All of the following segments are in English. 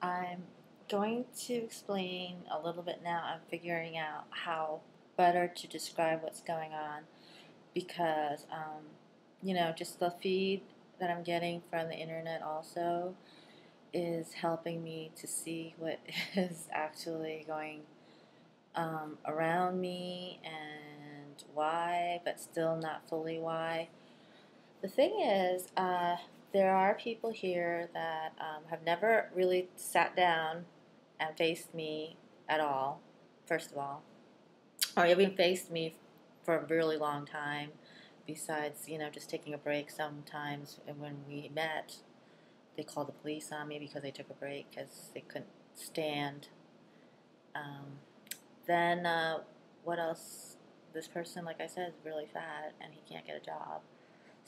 I'm going to explain a little bit now. I'm figuring out how better to describe what's going on because, just the feed that I'm getting from the internet also is helping me to see what is actually going around me and why, but still not fully why. The thing is, there are people here that have never really sat down and faced me at all, first of all, or even faced me for a really long time, besides, just taking a break sometimes. And when we met, they called the police on me because they took a break because they couldn't stand. Um, then, what else? This person, like I said, is really fat and he can't get a job.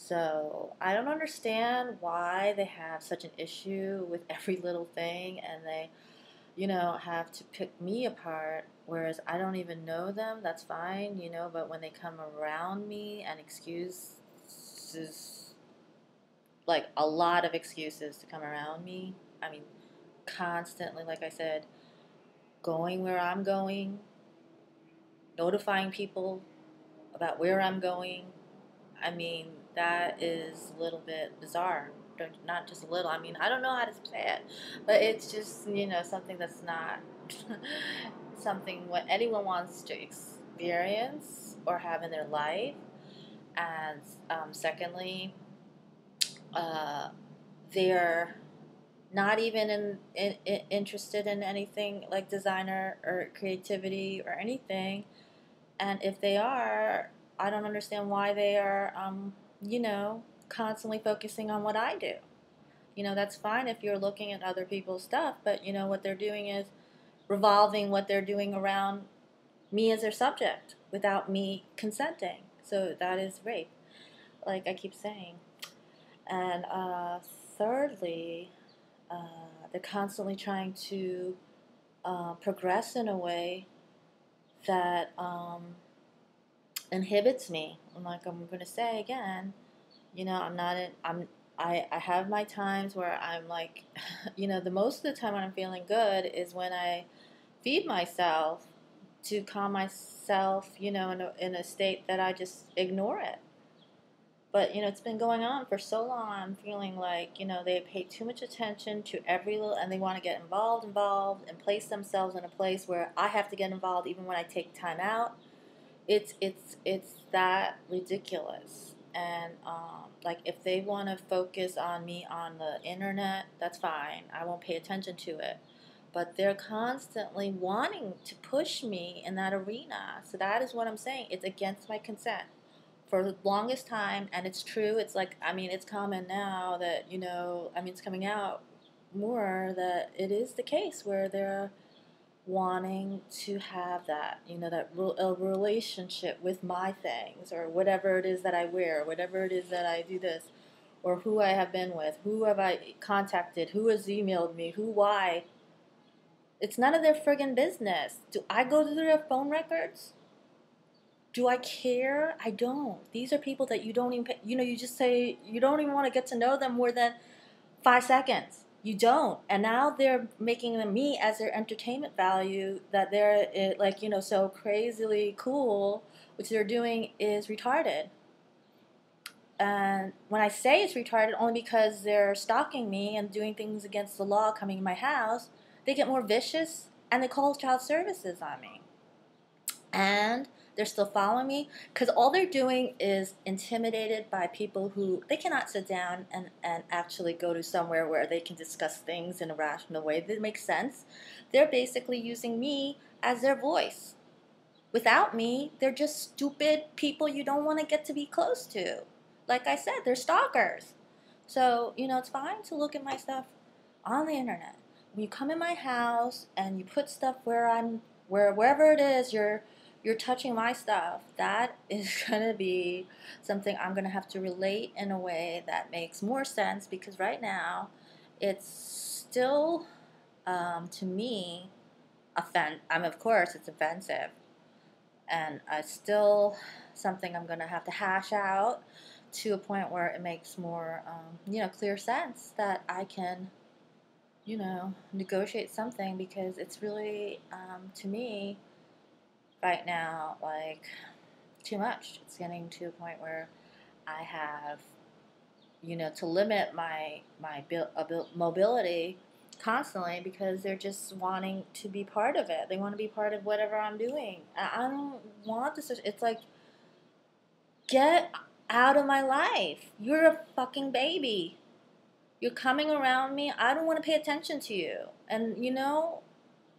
So I don't understand why they have such an issue with every little thing and they, have to pick me apart, whereas I don't even know them. That's fine, but when they come around me and excuses, like a lot of excuses to come around me, I mean, constantly, like I said, going where I'm going, notifying people about where I'm going. I mean, that is a little bit bizarre. Not just a little. I mean, I don't know how to say it, but it's just something that's not something what anyone wants to experience or have in their life. And secondly, uh, they're not even interested in anything like designer or creativity or anything. And if they are, I don't understand why they are, constantly focusing on what I do. That's fine if you're looking at other people's stuff, but what they're doing is revolving what they're doing around me as their subject without me consenting. So that is rape, like I keep saying. And thirdly, they're constantly trying to progress in a way that inhibits me. And like I'm going to say again, I'm not in, I have my times where I'm like, the most of the time when I'm feeling good is when I feed myself to calm myself, in a state that I just ignore it. But, it's been going on for so long. I'm feeling like, they pay too much attention to every little, and they want to get involved, and place themselves in a place where I have to get involved even when I take time out. It's that ridiculous. And like if they want to focus on me on the internet, that's fine. I won't pay attention to it. But they're constantly wanting to push me in that arena. So that is what I'm saying. It's against my consent for the longest time, and it's true. It's like, I mean, it's common now that, it's coming out more that it is the case where they're wanting to have that, a relationship with my things or whatever it is that I wear, whatever it is that I do this, or who I have been with, who have I contacted, who has emailed me, who, why. It's none of their friggin' business. Do I go through their phone records? Do I care? I don't. These are people that you don't even, you just say you don't even want to get to know them more than 5 seconds. You don't. And now they're making me as their entertainment value that they're like, so crazily cool, which they're doing is retarded. And when I say it's retarded, only because they're stalking me and doing things against the law coming in my house, they get more vicious and they call child services on me. And they're still following me because all they're doing is intimidated by people who they cannot sit down and actually go to somewhere where they can discuss things in a rational way that makes sense. They're basically using me as their voice. Without me, they're just stupid people you don't want to get to be close to. Like I said, they're stalkers. So, it's fine to look at my stuff on the internet. When you come in my house and you put stuff wherever it is, you're touching my stuff, that is going to be something I'm going to have to relate in a way that makes more sense because right now it's still, to me, of course, it's offensive. And it's still something I'm going to have to hash out to a point where it makes more, clear sense that I can, negotiate something, because it's really, to me, right now, like, too much. It's getting to a point where I have, to limit my mobility constantly, because they're just wanting to be part of it. They want to be part of whatever I'm doing. I don't want this. It's like, get out of my life. You're a fucking baby. You're coming around me. I don't want to pay attention to you. And,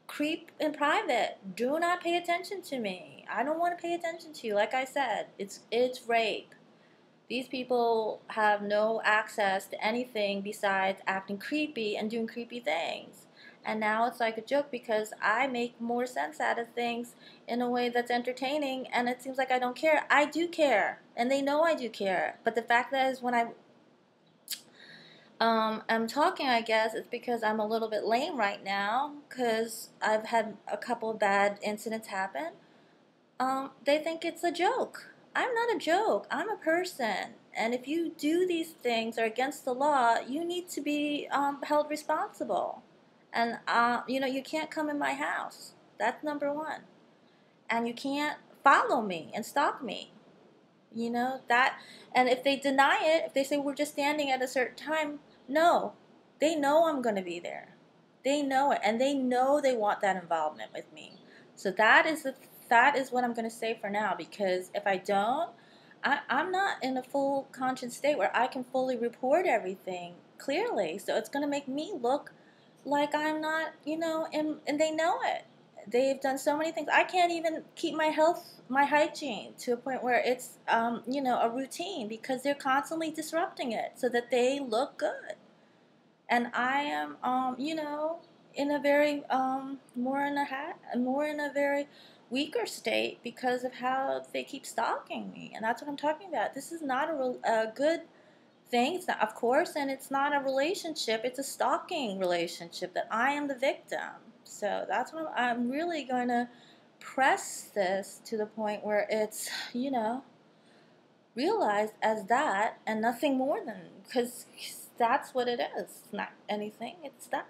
creep in private. Do not pay attention to me. I don't want to pay attention to you. Like I said, it's rape. These people have no access to anything besides acting creepy and doing creepy things. And now it's like a joke, because I make more sense out of things in a way that's entertaining, and it seems like I don't care. I do care, and they know I do care. But the fact that is, when I'm talking, I guess it's because I'm a little bit lame right now, because I've had a couple of bad incidents happen. They think it's a joke. I'm not a joke. I'm a person. And if you do these things are against the law, you need to be held responsible. And, you can't come in my house. That's number one. And you can't follow me and stalk me. That. And if they deny it, if they say we're just standing at a certain time, no. They know I'm going to be there. They know it. And they know they want that involvement with me. So that is what I'm going to say for now, because if I don't, I'm not in a full conscious state where I can fully report everything clearly. So it's going to make me look like I'm not, and they know it. They've done so many things. I can't even keep my hygiene to a point where it's, a routine, because they're constantly disrupting it so that they look good. And I am, in a very, more in a very weaker state, because of how they keep stalking me. And that's what I'm talking about. This is not a good thing. It's not, of course, and it's not a relationship. It's a stalking relationship that I am the victim. So that's what I'm really going to press this to the point where it's, realized as that and nothing more than, because that's what it is. It's not anything. It's that.